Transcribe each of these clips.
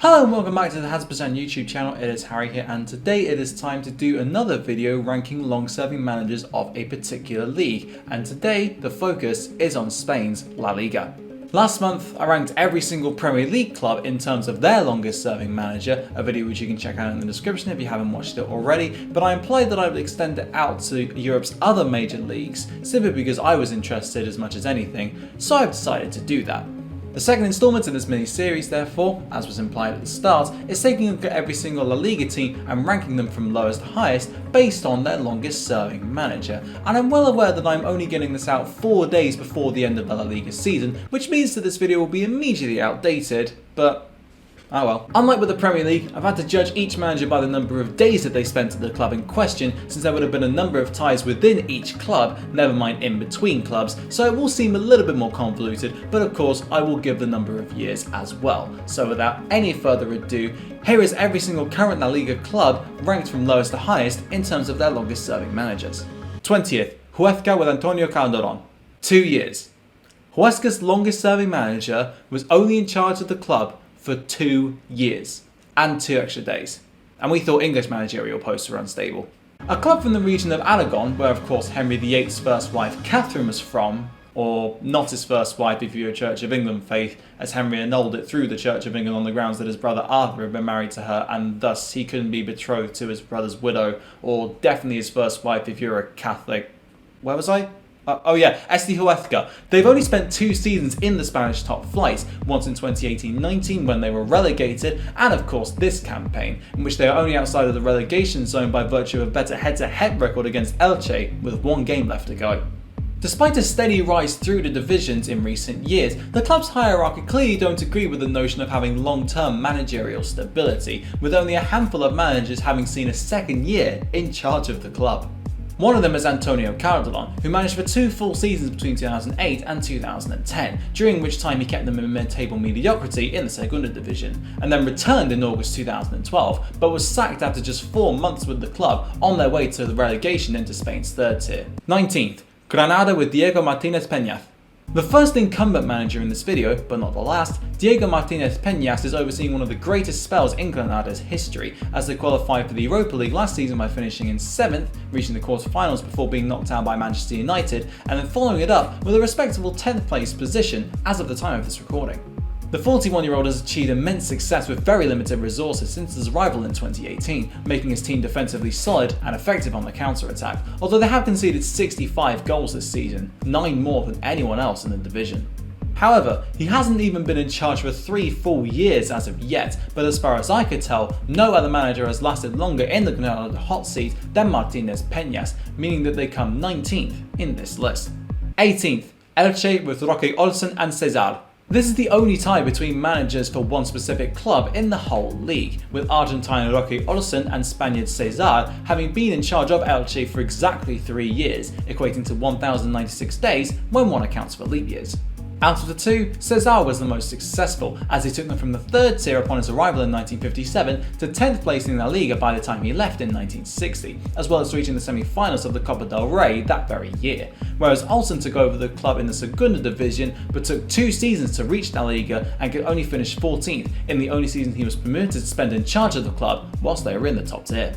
Hello and welcome back to the Hazzabhajan YouTube channel. It is Harry here, and today it is time to do another video ranking long-serving managers of a particular league, and today the focus is on Spain's La Liga. Last month I ranked every single Premier League club in terms of their longest serving manager, a video which you can check out in the description if you haven't watched it already, but I implied that I would extend it out to Europe's other major leagues, simply because I was interested as much as anything, so I've decided to do that. The second installment in this mini-series, therefore, as was implied at the start, is taking a look at every single La Liga team and ranking them from lowest to highest based on their longest serving manager. And I'm well aware that I'm only getting this out 4 days before the end of the La Liga season, which means that this video will be immediately outdated, but oh well. Unlike with the Premier League, I've had to judge each manager by the number of days that they spent at the club in question, since there would have been a number of ties within each club, never mind in between clubs, so it will seem a little bit more convoluted, but of course I will give the number of years as well. So without any further ado, here is every single current La Liga club ranked from lowest to highest in terms of their longest serving managers. 20th, Huesca with Antonio Calderón. 2 years. Huesca's longest serving manager was only in charge of the club for 2 years and 2 extra days, and we thought English managerial posts were unstable. A club from the region of Aragon, where of course Henry VIII's first wife Catherine was from, or not his first wife if you're a Church of England faith, as Henry annulled it through the Church of England on the grounds that his brother Arthur had been married to her and thus he couldn't be betrothed to his brother's widow, or definitely his first wife if you're a Catholic. Where was I? Esti Huesca. They've only spent 2 seasons in the Spanish top flight, once in 2018-19 when they were relegated, and of course this campaign, in which they are only outside of the relegation zone by virtue of a better head-to-head record against Elche, with 1 game left to go. Despite a steady rise through the divisions in recent years, the club's hierarchy clearly don't agree with the notion of having long-term managerial stability, with only a handful of managers having seen a second year in charge of the club. One of them is Antonio Caralon, who managed for 2 full seasons between 2008 and 2010, during which time he kept them in mid-table mediocrity in the Segunda Division, and then returned in August 2012, but was sacked after just 4 months with the club on their way to the relegation into Spain's 3rd tier. 19th, Granada with Diego Martinez Peñas. The first incumbent manager in this video, but not the last, Diego Martinez Peñas is overseeing one of the greatest spells in Granada's history, as they qualified for the Europa League last season by finishing in 7th, reaching the quarterfinals before being knocked out by Manchester United, and then following it up with a respectable 10th place position as of the time of this recording. The 41-year-old has achieved immense success with very limited resources since his arrival in 2018, making his team defensively solid and effective on the counter-attack, although they have conceded 65 goals this season, 9 more than anyone else in the division. However, he hasn't even been in charge for 3 full years as of yet, but as far as I could tell, no other manager has lasted longer in the Granada hot seat than Martinez Peñas, meaning that they come 19th in this list. 18th, Elche with Roque Olsen and Cesar. This is the only tie between managers for one specific club in the whole league, with Argentine Roque Olsen and Spaniard Cesar having been in charge of Elche for exactly 3 years, equating to 1,096 days when one accounts for leap years. Out of the 2, Cesar was the most successful, as he took them from the 3rd tier upon his arrival in 1957 to 10th place in La Liga by the time he left in 1960, as well as reaching the semi-finals of the Copa del Rey that very year, whereas Olsen took over the club in the Segunda Division but took 2 seasons to reach La Liga and could only finish 14th in the only season he was permitted to spend in charge of the club whilst they were in the top tier.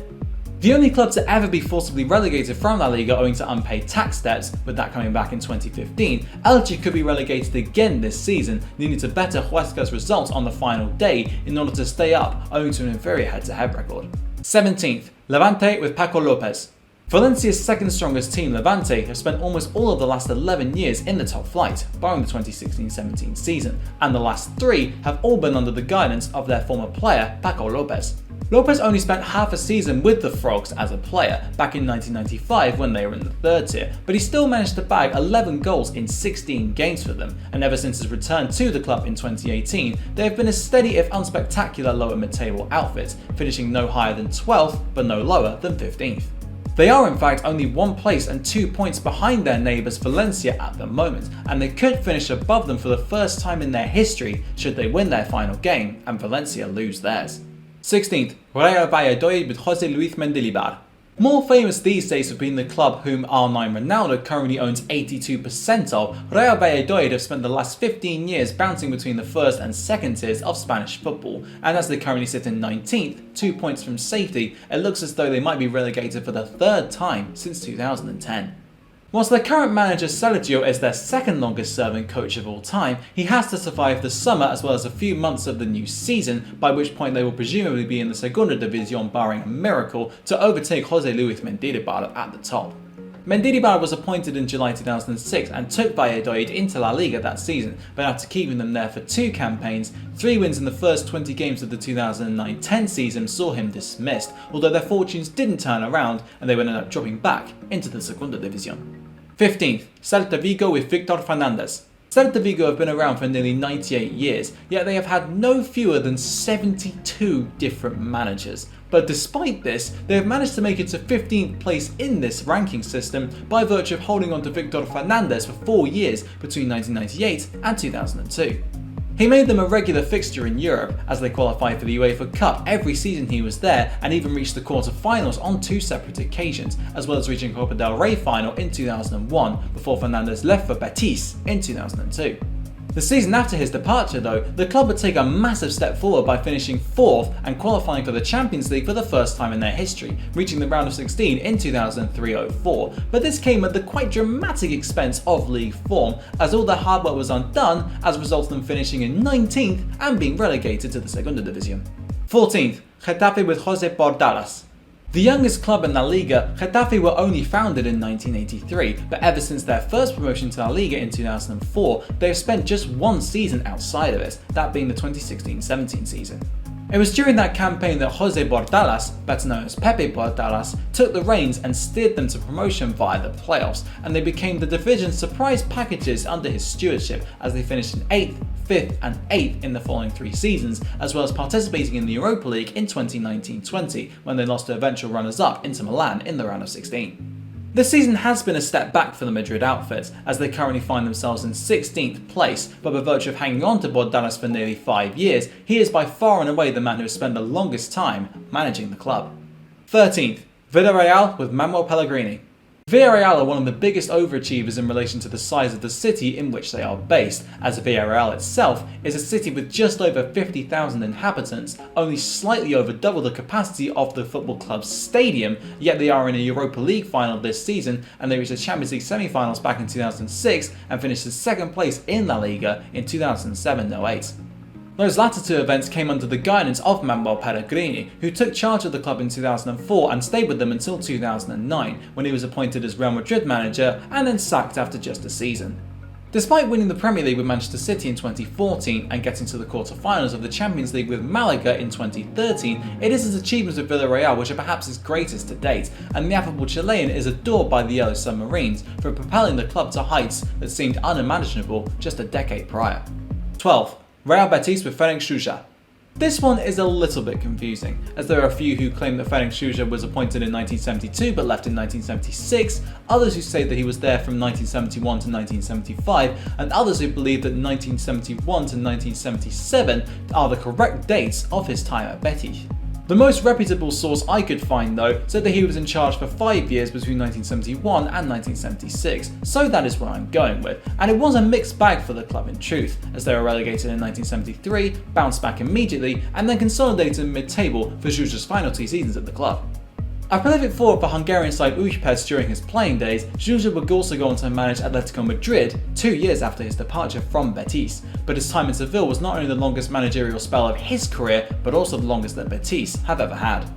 The only club to ever be forcibly relegated from La Liga owing to unpaid tax debts, with that coming back in 2015, Elche could be relegated again this season, needing to better Huesca's results on the final day in order to stay up, owing to an inferior head-to-head record. 17th, Levante with Paco Lopez. Valencia's second strongest team, Levante, have spent almost all of the last 11 years in the top flight, barring the 2016-17 season, and the last 3 have all been under the guidance of their former player, Paco Lopez. Lopez only spent half a season with the Frogs as a player, back in 1995 when they were in the 3rd tier, but he still managed to bag 11 goals in 16 games for them, and ever since his return to the club in 2018, they have been a steady if unspectacular lower mid-table outfit, finishing no higher than 12th, but no lower than 15th. They are in fact only 1 place and 2 points behind their neighbours Valencia at the moment, and they could finish above them for the first time in their history should they win their final game and Valencia lose theirs. 16th, Real Valladolid with José Luis Mendilibar. More famous these days have been the club whom R9 Ronaldo currently owns 82% of. Real Valladolid have spent the last 15 years bouncing between the first and second tiers of Spanish football, and as they currently sit in 19th, 2 points from safety, it looks as though they might be relegated for the third time since 2010. Whilst their current manager Sergio is their second longest serving coach of all time, he has to survive the summer as well as a few months of the new season, by which point they will presumably be in the Segunda División barring a miracle to overtake José Luis Mendilibar at the top. Mendilibar was appointed in July 2006 and took Valladolid into La Liga that season, but after keeping them there for 2 campaigns, 3 wins in the first 20 games of the 2009-10 season saw him dismissed, although their fortunes didn't turn around and they would end up dropping back into the Segunda División. 15th, Celta Vigo with Victor Fernandez. Celta Vigo have been around for nearly 98 years, yet they have had no fewer than 72 different managers. But despite this, they have managed to make it to 15th place in this ranking system by virtue of holding on to Victor Fernandez for 4 years between 1998 and 2002. He made them a regular fixture in Europe as they qualified for the UEFA Cup every season he was there and even reached the quarter-finals on 2 separate occasions, as well as reaching Copa del Rey final in 2001 before Fernandez left for Betis in 2002. The season after his departure though, the club would take a massive step forward by finishing 4th and qualifying for the Champions League for the first time in their history, reaching the round of 16 in 2003-04, but this came at the quite dramatic expense of league form, as all their hard work was undone as a result of them finishing in 19th and being relegated to the Segunda División. 14th, Getafe with José Bordalas. The youngest club in La Liga, Getafe were only founded in 1983, but ever since their first promotion to La Liga in 2004, they have spent just 1 season outside of it, that being the 2016-17 season. It was during that campaign that José Bordalas, better known as Pepe Bordalas, took the reins and steered them to promotion via the playoffs, and they became the division's surprise packages under his stewardship as they finished in 8th, 5th and 8th in the following 3 seasons, as well as participating in the Europa League in 2019-20 when they lost to eventual runners-up Inter Milan in the round of 16. This season has been a step back for the Madrid outfit, as they currently find themselves in 16th place, but by virtue of hanging on to Bordalas for nearly 5 years, he is by far and away the man who has spent the longest time managing the club. 13th, Villarreal with Manuel Pellegrini. Villarreal are one of the biggest overachievers in relation to the size of the city in which they are based, as Villarreal itself is a city with just over 50,000 inhabitants, only slightly over double the capacity of the football club's stadium, yet they are in a Europa League final this season and they reached the Champions League semi-finals back in 2006 and finished in 2nd place in La Liga in 2007-08. Those latter 2 events came under the guidance of Manuel Pellegrini, who took charge of the club in 2004 and stayed with them until 2009, when he was appointed as Real Madrid manager and then sacked after just a season. Despite winning the Premier League with Manchester City in 2014 and getting to the quarter-finals of the Champions League with Malaga in 2013, it is his achievements with Villarreal which are perhaps his greatest to date, and the affable Chilean is adored by the Yellow Submarines for propelling the club to heights that seemed unimaginable just a decade prior. 12th, Real Betis with Ferenc Schuja. This one is a little bit confusing, as there are a few who claim that Ferenc Schuja was appointed in 1972 but left in 1976, others who say that he was there from 1971 to 1975, and others who believe that 1971 to 1977 are the correct dates of his time at Betis. The most reputable source I could find though said that he was in charge for 5 years between 1971 and 1976, so that is what I'm going with, and it was a mixed bag for the club in truth, as they were relegated in 1973, bounced back immediately, and then consolidated mid-table for Schuja's final 2 seasons at the club. A prolific forward for Hungarian side Újpest during his playing days, Schuja would also go on to manage Atletico Madrid 2 years after his departure from Betis, but his time in Seville was not only the longest managerial spell of his career, but also the longest that Betis have ever had.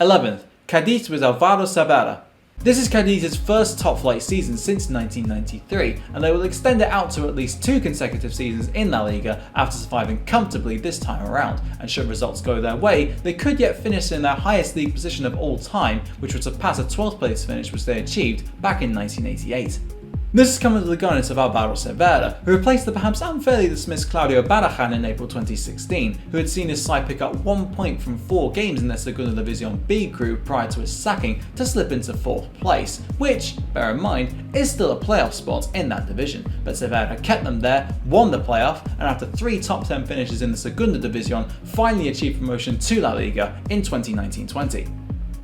11th, Cádiz with Álvaro Cervera. This is Cadiz's first top-flight season since 1993, and they will extend it out to at least 2 consecutive seasons in La Liga after surviving comfortably this time around, and should results go their way, they could yet finish in their highest league position of all time, which would surpass a 12th place finish which they achieved back in 1988. This has come under the guidance of Álvaro Cervera, who replaced the perhaps unfairly dismissed Claudio Hazzabhajan in April 2016, who had seen his side pick up 1 point from 4 games in their Segunda División B group prior to his sacking to slip into 4th place, which, bear in mind, is still a playoff spot in that division, but Cervera kept them there, won the playoff, and after 3 top 10 finishes in the Segunda División, finally achieved promotion to La Liga in 2019-20.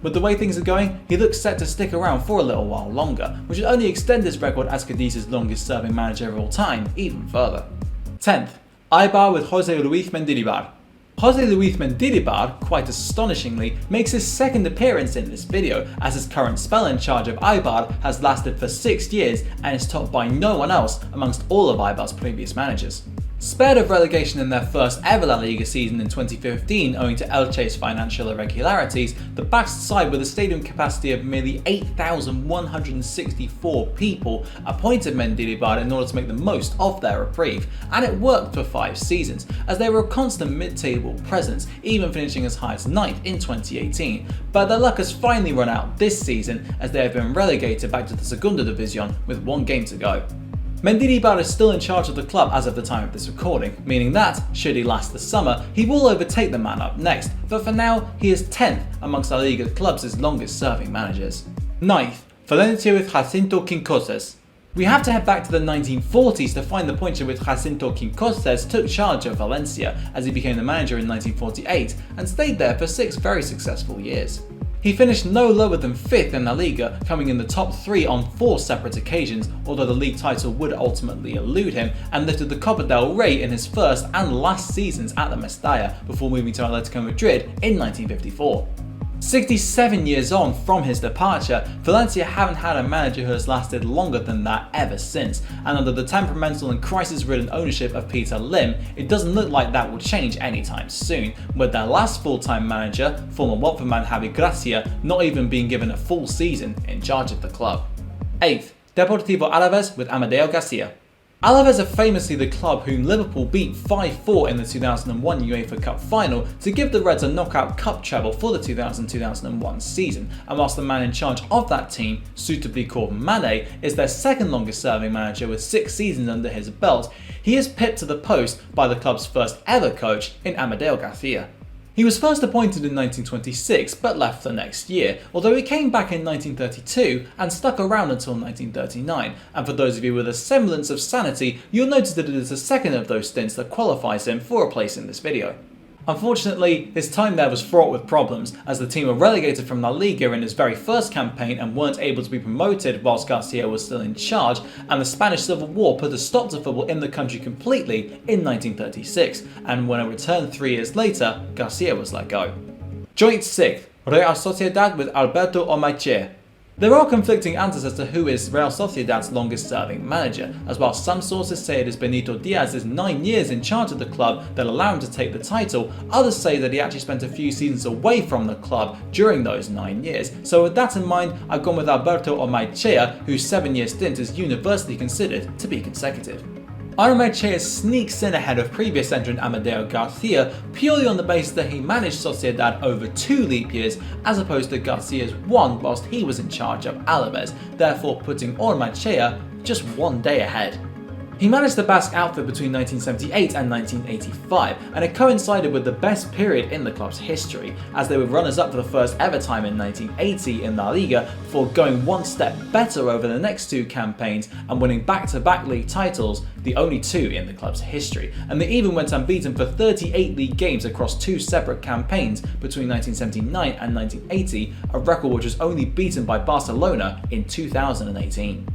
With the way things are going, he looks set to stick around for a little while longer, which would only extend his record as Cadiz's longest serving manager of all time even further. 10th, Eibar with José Luis Mendilibar. José Luis Mendilibar, quite astonishingly, makes his second appearance in this video, as his current spell in charge of Eibar has lasted for 6 years and is topped by no one else amongst all of Eibar's previous managers. Spared of relegation in their first ever La Liga season in 2015 owing to Elche's financial irregularities, the Basque side with a stadium capacity of merely 8,164 people appointed Mendilibar in order to make the most of their reprieve, and it worked for 5 seasons, as they were a constant mid-table presence, even finishing as high as 9th in 2018, but their luck has finally run out this season as they have been relegated back to the Segunda División with 1 game to go. Mendilibar is still in charge of the club as of the time of this recording, meaning that, should he last the summer, he will overtake the man up next, but for now, he is 10th amongst La Liga clubs' longest serving managers. 9th, Valencia with Jacinto Quincoces. We have to head back to the 1940s to find the point at which Jacinto Quincoces took charge of Valencia, as he became the manager in 1948 and stayed there for 6 very successful years. He finished no lower than 5th in La Liga, coming in the top 3 on 4 separate occasions, although the league title would ultimately elude him, and lifted the Copa del Rey in his first and last seasons at the Mestalla before moving to Atletico Madrid in 1954. 67 years on from his departure, Valencia haven't had a manager who has lasted longer than that ever since, and under the temperamental and crisis-ridden ownership of Peter Lim, it doesn't look like that will change anytime soon, with their last full-time manager, former Watford man Amadeo Garcia, not even being given a full season in charge of the club. 8th, Deportivo Alavés with Amadeo Garcia. Alavés are famously the club whom Liverpool beat 5-4 in the 2001 UEFA Cup final to give the Reds a knockout cup treble for the 2000-2001 season, and whilst the man in charge of that team, suitably called Mane, is their second longest serving manager with 6 seasons under his belt, he is pipped to the post by the club's first ever coach in Amadeo Garcia. He was first appointed in 1926 but left the next year, although he came back in 1932 and stuck around until 1939, and for those of you with a semblance of sanity, you'll notice that it is the second of those stints that qualifies him for a place in this video. Unfortunately, his time there was fraught with problems, as the team were relegated from La Liga in his very first campaign and weren't able to be promoted whilst Garcia was still in charge, and the Spanish Civil War put a stop to football in the country completely in 1936, and when it returned 3 years later, Garcia was let go. Joint 6th, Real Sociedad with Alberto Ormaechea. There are conflicting answers as to who is Real Sociedad's longest serving manager, as while some sources say it is Benito Diaz's 9 years in charge of the club that allow him to take the title, others say that he actually spent a few seasons away from the club during those 9 years. So with that in mind, I've gone with Alberto Ormaechea, whose 7-year stint is universally considered to be consecutive. Ormaechea sneaks in ahead of previous entrant Amadeo Garcia purely on the basis that he managed Sociedad over 2 leap years as opposed to Garcia's 1 whilst he was in charge of Alavés, therefore putting Ormaechea just 1 day ahead. He managed the Basque outfit between 1978 and 1985, and it coincided with the best period in the club's history, as they were runners-up for the first ever time in 1980 in La Liga before going 1 step better over the next 2 campaigns and winning back-to-back league titles, the only 2 in the club's history, and they even went unbeaten for 38 league games across 2 separate campaigns between 1979 and 1980, a record which was only beaten by Barcelona in 2018.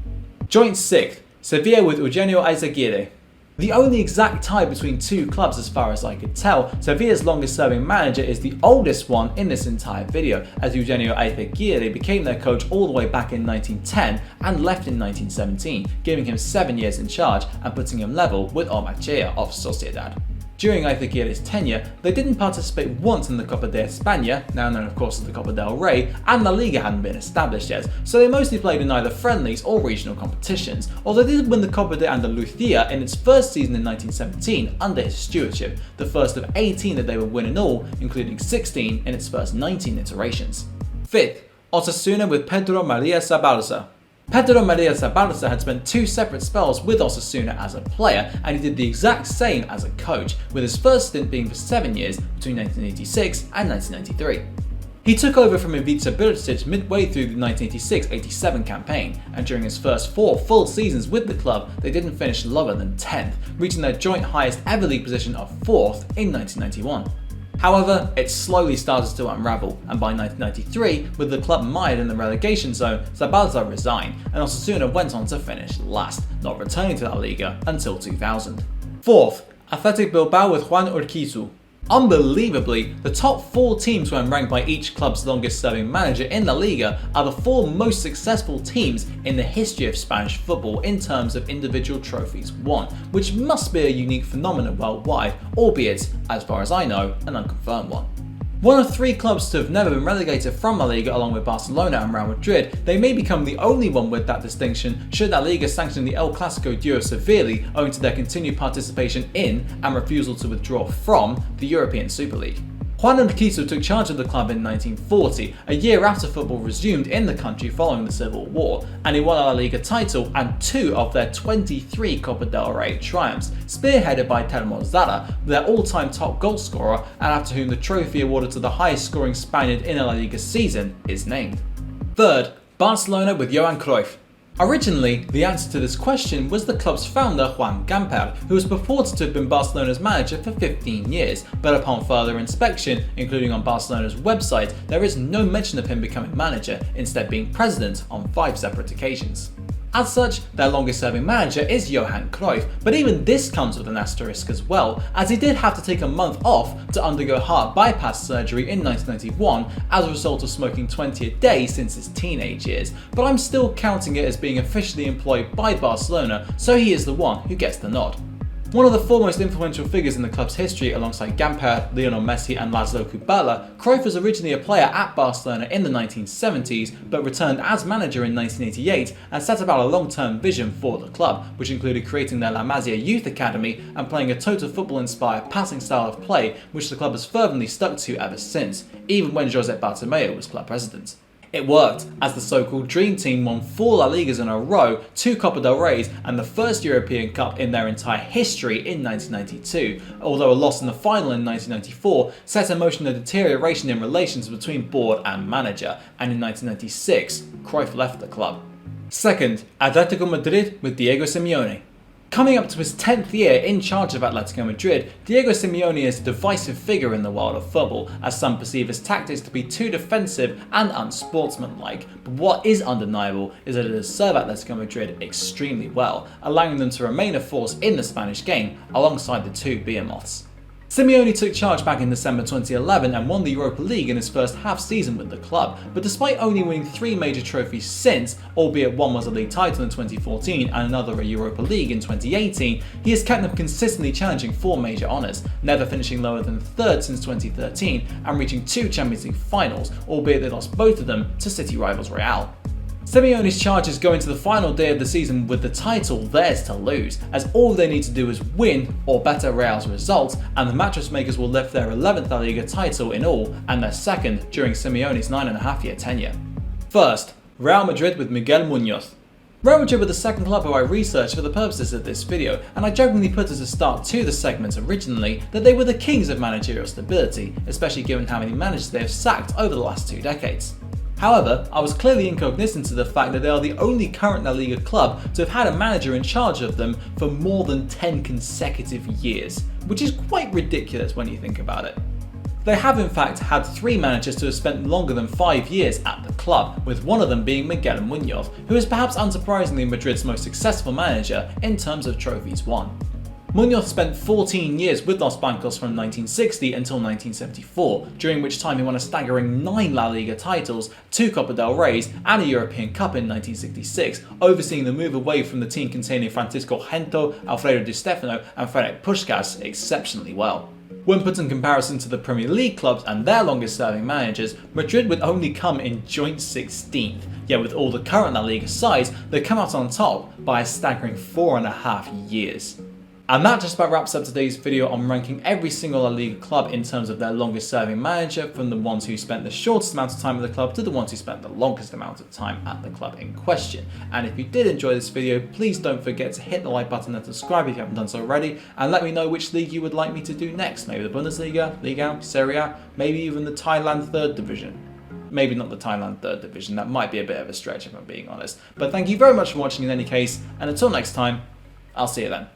Joint 6th, Sevilla with Eugenio Eizaguirre. The only exact tie between 2 clubs as far as I could tell, Sevilla's longest serving manager is the oldest one in this entire video, as Eugenio Eizaguirre became their coach all the way back in 1910 and left in 1917, giving him 7 years in charge and putting him level with Ormaechea of Sociedad. During Eizaguirre's tenure, they didn't participate once in the Copa de España, now known of course as the Copa del Rey, and La Liga hadn't been established yet, so they mostly played in either friendlies or regional competitions, although they did win the Copa de Andalucía in its first season in 1917 under his stewardship, the first of 18 that they would win in all, including 16 in its first 19 iterations. 5th, Osasuna with Pedro Maria Zabalza. Pedro Maria Zabalza had spent 2 separate spells with Osasuna as a player, and he did the exact same as a coach, with his first stint being for 7 years between 1986 and 1993. He took over from Ivica Bircic midway through the 1986-87 campaign, and during his first 4 full seasons with the club, they didn't finish lower than 10th, reaching their joint highest ever league position of 4th in 1991. However, it slowly started to unravel, and by 1993, with the club mired in the relegation zone, Zabalza resigned, and Osasuna went on to finish last, not returning to La Liga until 2000. Fourth, Athletic Bilbao with Juan Urquizu. Unbelievably, the top 4 teams when ranked by each club's longest serving manager in La Liga are the 4 most successful teams in the history of Spanish football in terms of individual trophies won, which must be a unique phenomenon worldwide, albeit, as far as I know, an unconfirmed one. One of 3 clubs to have never been relegated from La Liga along with Barcelona and Real Madrid, they may become the only one with that distinction should La Liga sanction the El Clasico duo severely owing to their continued participation in and refusal to withdraw from the European Super League. Juan Nikita took charge of the club in 1940, a year after football resumed in the country following the Civil War, and he won a La Liga title and 2 of their 23 Copa del Rey triumphs, spearheaded by Telmo Zarra, their all-time top goalscorer and after whom the trophy awarded to the highest scoring Spaniard in a La Liga season is named. Third, Barcelona with Johan Cruyff. Originally, the answer to this question was the club's founder Juan Gamper, who was purported to have been Barcelona's manager for 15 years, but upon further inspection, including on Barcelona's website, there is no mention of him becoming manager, instead being president on 5 separate occasions. As such, their longest serving manager is Johan Cruyff, but even this comes with an asterisk as well, as he did have to take a month off to undergo heart bypass surgery in 1991 as a result of smoking 20 a day since his teenage years, but I'm still counting it as being officially employed by Barcelona, so he is the one who gets the nod. One of the foremost influential figures in the club's history alongside Gamper, Lionel Messi and Laszlo Kubala, Cruyff was originally a player at Barcelona in the 1970s, but returned as manager in 1988 and set about a long-term vision for the club, which included creating their La Masia Youth Academy and playing a total football-inspired passing style of play, which the club has fervently stuck to ever since, even when Josep Bartomeu was club president. It worked, as the so-called Dream Team won 4 La Ligas in a row, 2 Copa del Reys and the first European Cup in their entire history in 1992, although a loss in the final in 1994 set in motion a deterioration in relations between board and manager, and in 1996, Cruyff left the club. Second, Atletico Madrid with Diego Simeone. Coming up to his 10th year in charge of Atletico Madrid, Diego Simeone is a divisive figure in the world of football, as some perceive his tactics to be too defensive and unsportsmanlike, but what is undeniable is that it has served Atletico Madrid extremely well, allowing them to remain a force in the Spanish game alongside the 2 behemoths. Simeone took charge back in December 2011 and won the Europa League in his first half season with the club, but despite only winning 3 major trophies since, albeit one was a league title in 2014 and another a Europa League in 2018, he has kept them consistently challenging 4 major honours, never finishing lower than 3rd since 2013 and reaching 2 Champions League finals, albeit they lost both of them to city rivals Real. Simeone's charges go into the final day of the season with the title theirs to lose, as all they need to do is win or better Real's results, and the mattress makers will lift their 11th La Liga title in all and their 2nd during Simeone's 9.5-year tenure. First, Real Madrid with Miguel Munoz. Real Madrid were the second club who I researched for the purposes of this video, and I jokingly put as a start to the segment originally that they were the kings of managerial stability, especially given how many managers they have sacked over the last 2 decades. However, I was clearly incognizant to the fact that they are the only current La Liga club to have had a manager in charge of them for more than 10 consecutive years, which is quite ridiculous when you think about it. They have in fact had 3 managers to have spent longer than 5 years at the club, with one of them being Miguel Munoz, who is perhaps unsurprisingly Madrid's most successful manager in terms of trophies won. Munoz spent 14 years with Los Blancos from 1960 until 1974, during which time he won a staggering 9 La Liga titles, 2 Copa del Reys and a European Cup in 1966, overseeing the move away from the team containing Francisco Gento, Alfredo Di Stefano and Ferenc Puskás exceptionally well. When put in comparison to the Premier League clubs and their longest serving managers, Madrid would only come in joint 16th, yet with all the current La Liga sides, they come out on top by a staggering 4.5 years. And that just about wraps up today's video on ranking every single La Liga club in terms of their longest serving manager, from the ones who spent the shortest amount of time at the club to the ones who spent the longest amount of time at the club in question. And if you did enjoy this video, please don't forget to hit the like button and subscribe if you haven't done so already, and let me know which league you would like me to do next. Maybe the Bundesliga, Liga, Serie A, maybe even the Thailand 3rd Division. Maybe not the Thailand 3rd Division, that might be a bit of a stretch if I'm being honest. But thank you very much for watching in any case, and until next time, I'll see you then.